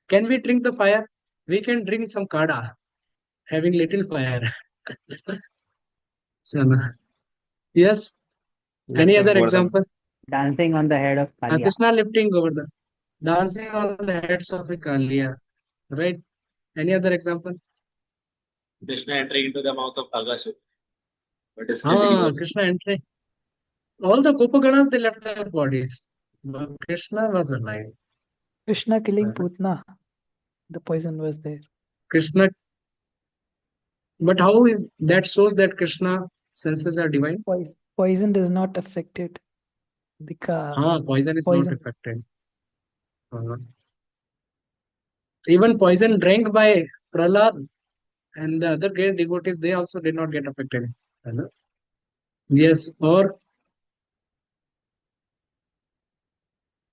Can we drink the fire? We can drink some kada, having little fire. Yes. Any Lifting other over the example? Dancing on the head of Kalia. Krishna lifting over the dancing on the heads of the Kaliya. Right? Any other example? Krishna entering into the mouth of Agasur, but still he Ah, was. Krishna entering. All the Gopaganas, they left their bodies. But Krishna was alive. Krishna killing Putna. The poison was there. Krishna, but how is that shows that Krishna senses are divine? Poison does not affect it. Because Poison is not affected. Even poison drank by Prahlad and the other great devotees, they also did not get affected. Yes, or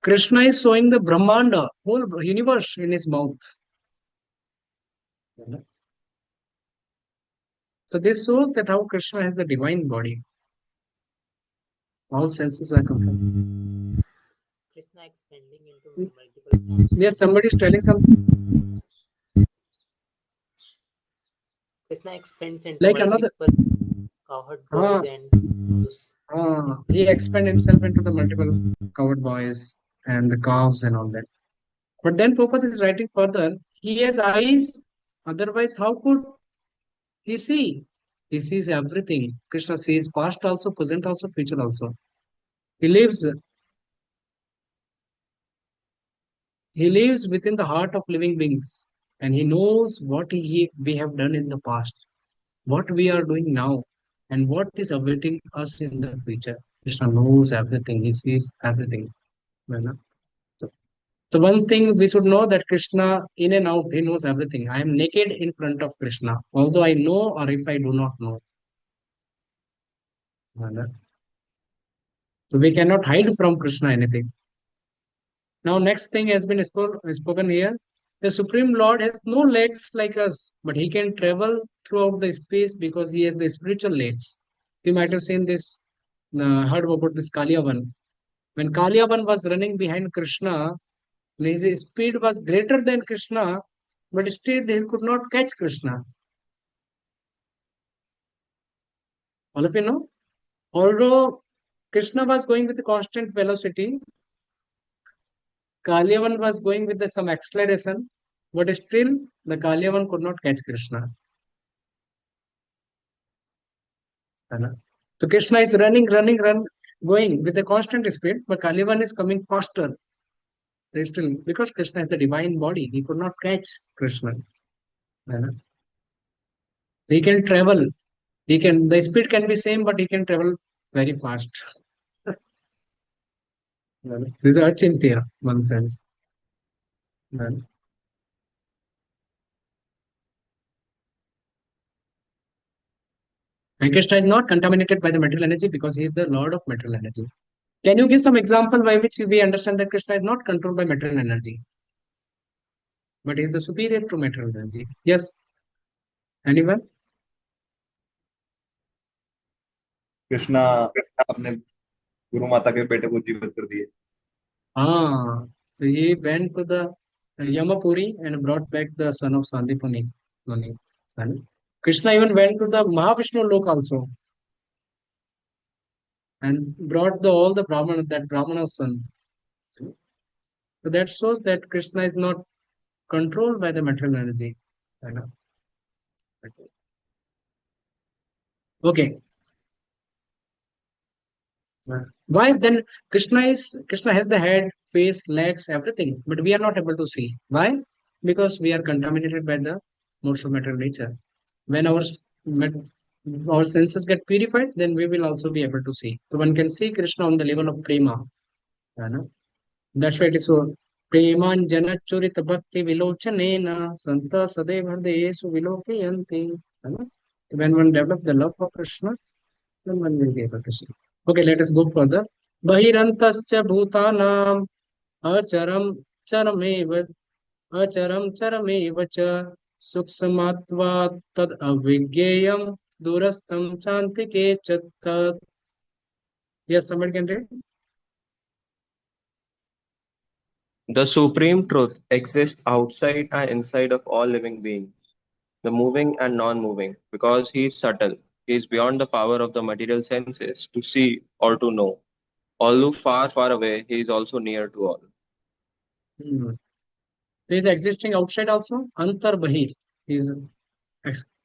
Krishna is showing the Brahmanda, whole universe in his mouth. So this shows that how Krishna has the divine body. All senses are complete. Krishna expanding into multiple forms. Yes, somebody is telling something. Krishna expands into Like multiple another. cowherd boys and those. He expand himself into the multiple covered boys and the calves and all that. But then Prabhupada is writing further, he has eyes, otherwise how could he see? He sees everything. Krishna sees past also, present also, future also. He lives within the heart of living beings, and he knows what we have done in the past, what we are doing now, and what is awaiting us in the future. Krishna knows everything. He sees everything. You know? So one thing we should know that Krishna, in and out, he knows everything. I am naked in front of Krishna, although I know or if I do not know. So we cannot hide from Krishna anything. Now, next thing has been spoken here. The Supreme Lord has no legs like us, but he can travel throughout the space because he has the spiritual legs. You might have seen this, heard about this Kaliyavan. When Kaliyavan was running behind Krishna, his speed was greater than Krishna, but still he could not catch Krishna. All of you know? Although Krishna was going with a constant velocity, Kaliyavan was going with some acceleration, but still the Kaliyavan could not catch Krishna. So Krishna is running, going with a constant speed, but Kaliyavan is coming faster. They still, because Krishna is the divine body, he could not catch Krishna. He can travel. The speed can be same, but he can travel very fast. This is achintya, one sense. And Krishna is not contaminated by the material energy because he is the Lord of material energy. Can you give some example by which we understand that Krishna is not controlled by material energy, but he is the superior to material energy? Yes. Anyone? Krishna अपने गुरु माता के बेटे को जीवित कर दिए. Ah, so he went to the Yamapuri and brought back the son of Sandipani. Muni. And Krishna even went to the Mahavishnu Lok also and brought all the Brahmana, that Brahmana's son. So that shows that Krishna is not controlled by the material energy. You know. Okay. Why then Krishna has the head, face, legs, everything, but we are not able to see. Why? Because we are contaminated by the modes of material nature. When our senses get purified, then we will also be able to see. So one can see Krishna on the level of prema. You know? That's why it is so premanjana churita bhakti vilochanena santa sadev hardeyesu vilokayanti. You know? So when one develops the love for Krishna, then one will be able to see. Okay, let us go further. Bahirantascha bhutanam acharam charamev acharam charamev cha suksamatva tad avigyayam durastam chantike chattat. Yes, somebody can read. The supreme truth exists outside and inside of all living beings, the moving and non-moving, because he is subtle. He is beyond the power of the material senses to see or to know. Although far, far away, he is also near to all. Hmm. He is existing outside also. Antar bahir. He is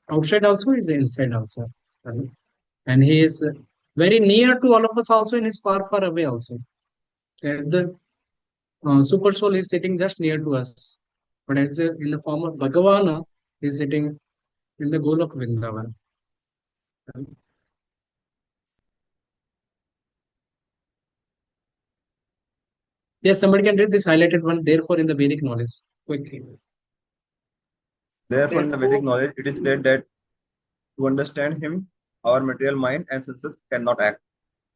outside also. He is inside also. Right? And he is very near to all of us also, and is far, far away also. As the super soul is sitting just near to us, but in the form of Bhagavana, he is sitting in the goal of Vrindavan. Yes, somebody can read this highlighted one. Therefore, in the Vedic knowledge, quickly. Therefore, in the Vedic knowledge, it is said that to understand him, our material mind and senses cannot act.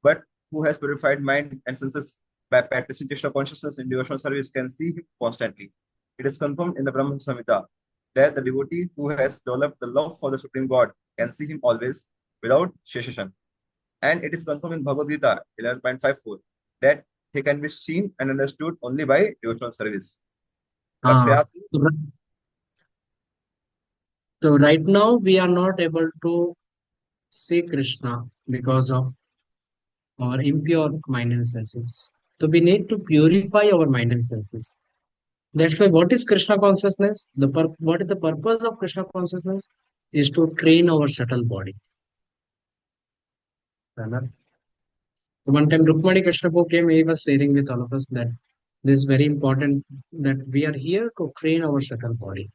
But who has purified mind and senses by practicing Krishna consciousness in devotional service can see him constantly. It is confirmed in the Brahma Samhita that the devotee who has developed the love for the Supreme God can see him always without cessation. And it is confirmed in Bhagavad Gita 11.54 that he can be seen and understood only by devotional service. Ah, so right now we are not able to see Krishna because of our impure mind and senses. So we need to purify our mind and senses. That's why what is Krishna consciousness? What is the purpose of Krishna consciousness? Is to train our subtle body. So one time Rukmani Krishna came, he was sharing with all of us that this is very important that we are here to train our subtle body.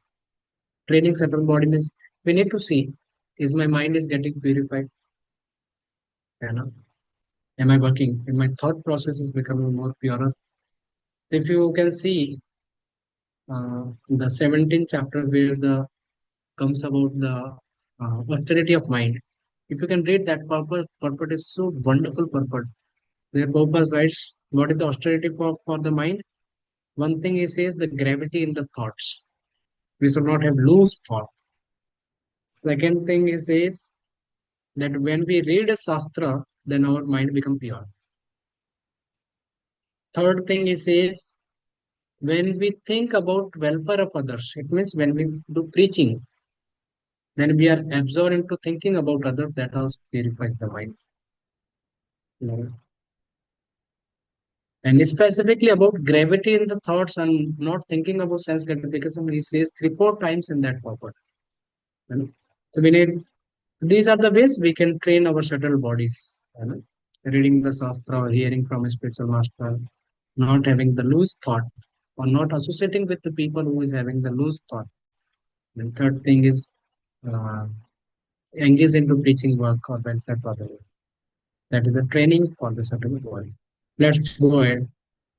Training subtle body means we need to see, is my mind is getting purified? Am I working? And my thought process is becoming more purer. If you can see the 17th chapter where the comes about the austerity of mind. If you can read that purport is so wonderful purport. Their purpose writes, what is the austerity for the mind? One thing he says, the gravity in the thoughts. We should not have loose thought. Second thing he says that when we read a shastra, then our mind become pure. Third thing he says, when we think about welfare of others, it means when we do preaching, then we are absorbed into thinking about others. That also purifies the mind. And specifically about gravity in the thoughts and not thinking about sense gratification, he says 3-4 times in that purport. So we need, these are the ways we can train our subtle bodies. Reading the Shastra, or hearing from a spiritual master, not having the loose thought, or not associating with the people who is having the loose thought. And third thing is uh, engage into preaching work or welfare for the world. That is the training for the subtle body. Let's go ahead.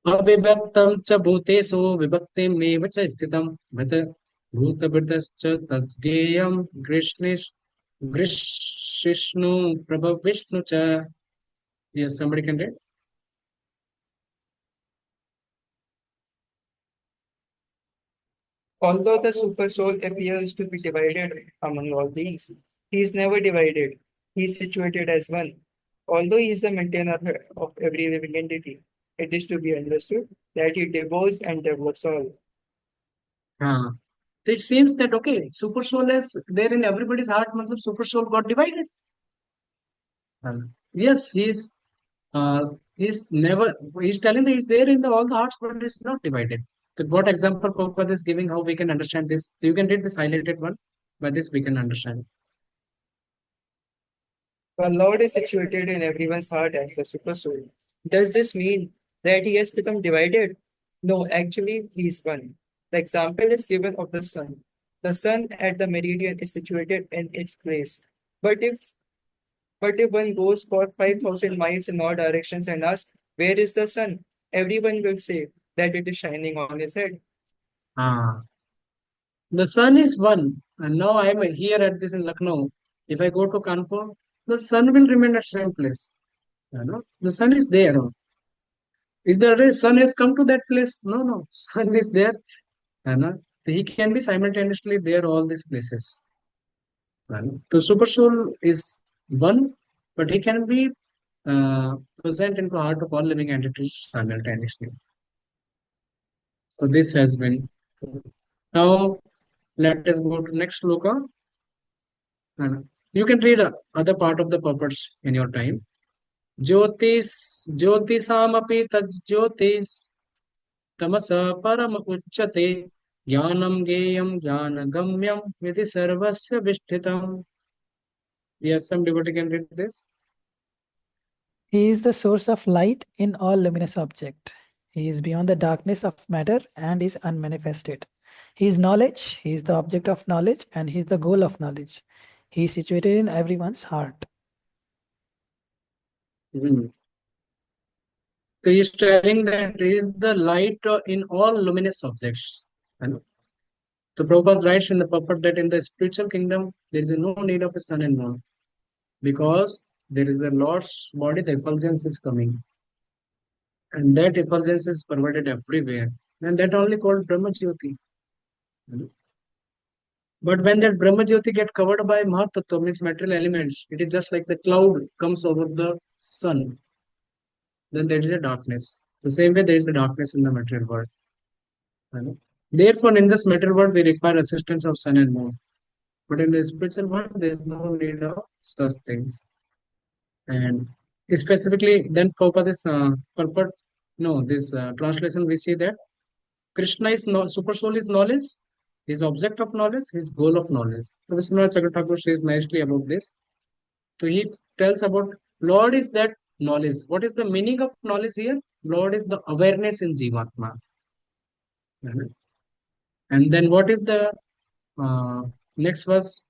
अविभक्तं च भूतेषु विभक्तिमेव च स्थितं भृत भूतभृतश्च तज्ज्ञेयं ग्रीष्णु प्रभविष्णु च. Yes, somebody can read. Although the super soul appears to be divided among all beings, he is never divided. He is situated as one. Although he is the maintainer of every living entity, it is to be understood that he devotes and develops all. हाँ, तो it seems that okay, super soul is there in everybody's heart. मतलब super soul got divided. Yes, uh, he's never. He's telling that he's there in all the hearts, but it's not divided. So what example Prabhupada is giving, how we can understand this? So you can read this highlighted one. By this we can understand. The Lord is situated in everyone's heart as the super soul. Does this mean that he has become divided? No, actually, he is one. The example is given of the sun. The sun at the meridian is situated in its place. But if one goes for 5,000 miles in all directions and asks, where is the sun? Everyone will say that it is shining on his head. Ah, the sun is one, and now I am here at this in Lucknow. If I go to Kanpur, the sun will remain at same place. You know, the sun is there. Is the sun has come to that place? No, no, sun is there. You know, he can be simultaneously there all these places. The super soul is one, but he can be present into heart of all living entities simultaneously. So this has been. Now let us go to next sloka. You can read other part of the purports in your time. Jyotis Jyotisamapi Tajyotis Tamasa Param Uchate Jnanam Geyam Jnanagamyam Vidi Sarvasya Vishtitam. Yes, some devotee can read this. He is the source of light in all luminous object. He is beyond the darkness of matter and is unmanifested. He is knowledge, he is the object of knowledge, and he is the goal of knowledge. He is situated in everyone's heart. Hmm. So he is telling that he is the light in all luminous objects. And so Prabhupada writes in the purport that in the spiritual kingdom there is no need of a sun and moon because there is a Lord's body, the effulgence is coming. And that effulgence is pervaded everywhere. And that only called Brahma Jyoti. But when that Brahma Jyoti get covered by Mahatattva, means material elements, it is just like the cloud comes over the sun. Then there is a darkness. The same way there is a darkness in the material world. Therefore, in this material world, we require assistance of sun and moon. But in the spiritual world, there is no need of such things. And specifically, then Prabhupada's purport, no, this translation, we see that Krishna is no, super soul is knowledge, his object of knowledge, his goal of knowledge. So Vishwanath Chakravarti says nicely about this. So he tells about Lord is that knowledge. What is the meaning of knowledge here? Lord is the awareness in Jivatma. And then what is the next was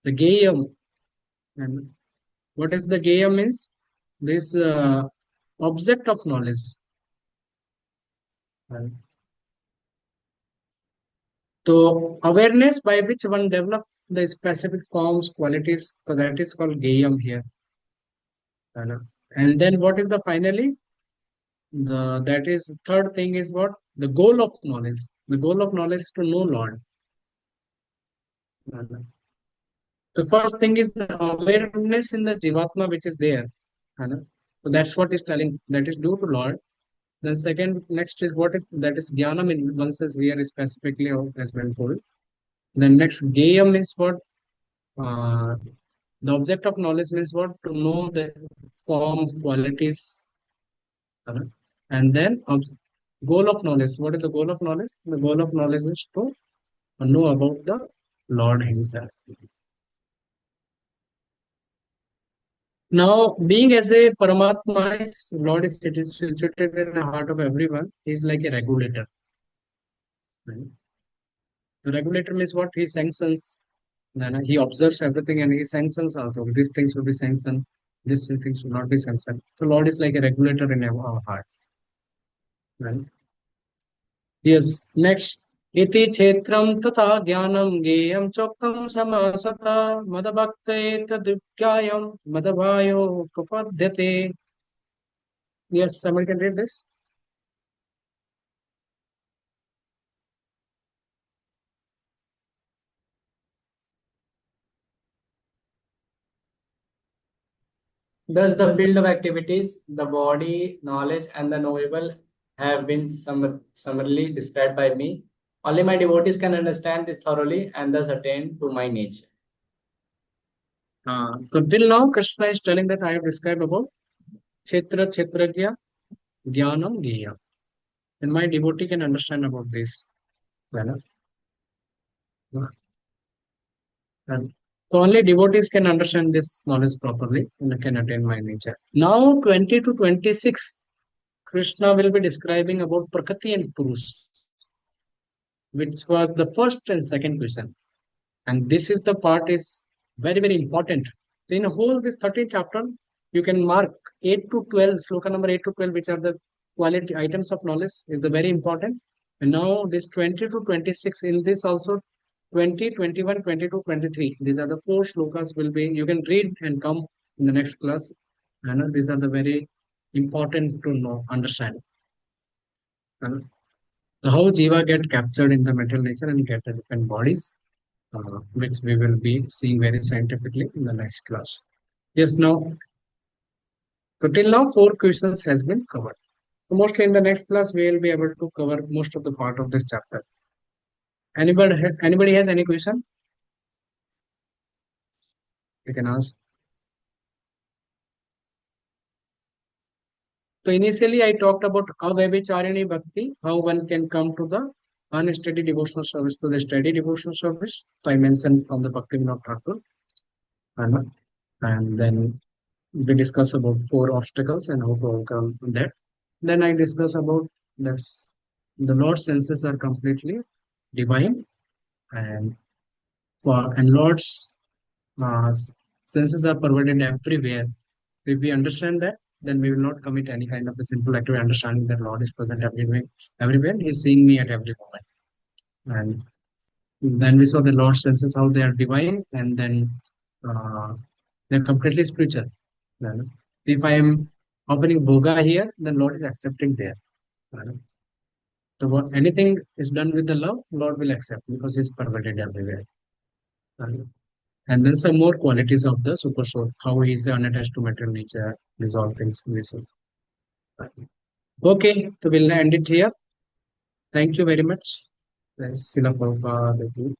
the Gayam. And what is the Gayam means? This object of knowledge. So awareness by which one develops the specific forms, qualities, so that is called Gayam here. And then what is the finally? The that is third thing is what? The goal of knowledge. The goal of knowledge is to know Lord. The first thing is the awareness in the Jivatma which is there. So that's what is telling. That is due to Lord. Then second, next is what is that is Jnanam in one says here specifically has been told. Then next Gayam means what? Uh, the object of knowledge means what? To know the form, qualities, and then goal of knowledge. What is the goal of knowledge? The goal of knowledge is to know about the Lord Himself. Now, being as a Paramatma, Lord is situated in the heart of everyone. He is like a regulator. Right? The regulator means what? He sanctions. Then he observes everything and he sanctions also. These things will be sanctioned. These things will not be sanctioned. So Lord is like a regulator in our heart. Right? Yes. Next. Iti kshetram tata jnanam geyam choktam samasata madabhakte tadukyayam madabhayo kapadyate. Yes, somebody can read this. Thus, the field of activities, the body, knowledge, and the knowable have been summarily described by me. Only my devotees can understand this thoroughly and thus attain to my nature. So till now, Krishna is telling that I have described about Kshetra, Kshetrajya, Jnanam, Gya. And my devotee can understand about this. And so only devotees can understand this knowledge properly and can attain my nature. Now 20 to 26, Krishna will be describing about Prakriti and Purush, which was the first and second question. And this is the part is very, very important. So in whole this 13th chapter, you can mark 8 to 12, sloka number 8 to 12, which are the quality items of knowledge, is the very important. And now this 20 to 26, in this also 20, 21, 22, 23. These are the four shlokas will be, you can read and come in the next class. And these are the very important to know, understand. And how Jiva get captured in the material nature and get the different bodies, which we will be seeing very scientifically in the next class. Yes, now, so till now, four questions has been covered. So mostly in the next class, we will be able to cover most of the part of this chapter. Anybody has any question? You can ask. So initially, I talked about avabhicharani bhakti, how one can come to the unsteady devotional service to the steady devotional service. So I mentioned from the Bhakti Vinod Thakur. And then we discuss about four obstacles and how to overcome that. Then I discuss about that the Lord's senses are completely divine, and Lord's uh, senses are pervaded everywhere. If we understand that, then we will not commit any kind of a sinful act. Understanding that Lord is present everywhere, He is seeing me at every moment. And then we saw the Lord's senses how they are divine, and then uh, they're completely spiritual. Then if I am offering boga here, then Lord is accepting there. So what anything is done with the love, Lord will accept because He's pervaded everywhere. And then some more qualities of the super soul, how He is unattached to material nature, these all things we saw. Okay, so we'll end it here. Thank you very much. Srila Prabhupada.